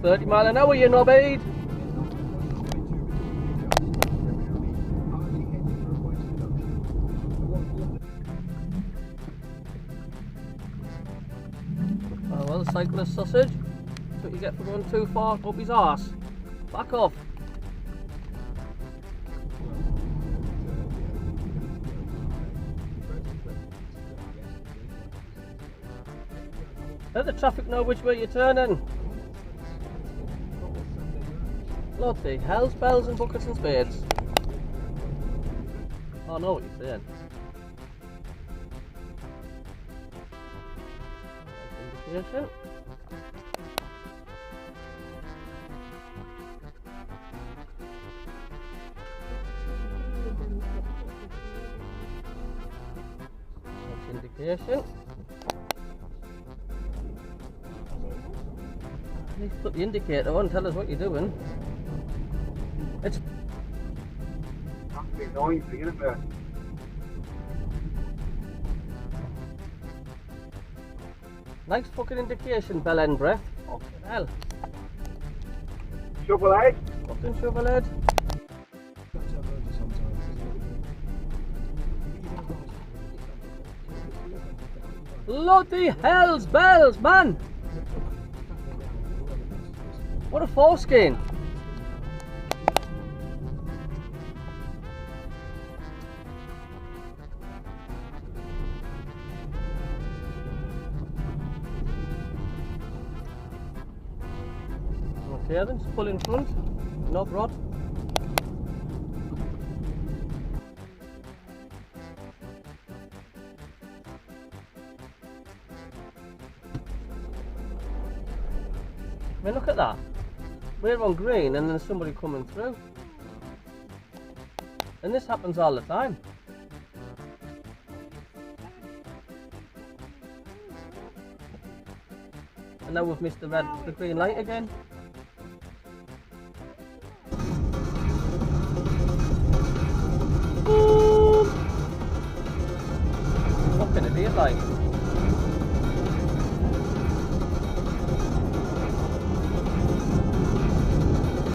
30 mile an hour, you knobhead. Oh well, cyclist sausage. That's what you get for going too far up his arse. Back off. Let the traffic know which way you're turning. Bloody hell's bells and buckets and spades. I know what you're saying. Indication. That's indication. At least put the indicator on, tell us what you're doing. It's noisy, isn't it? nice fucking indication, bell end breath. Fucking hell. Shovel head? Fucking shovel head. Bloody hell's bells, man! What a foreskin! Okay then, just pull in front, knob rod. I mean, look at that. We're on green and there's somebody coming through. And this happens all the time. And now we've missed the green light again. Fucking idiot like.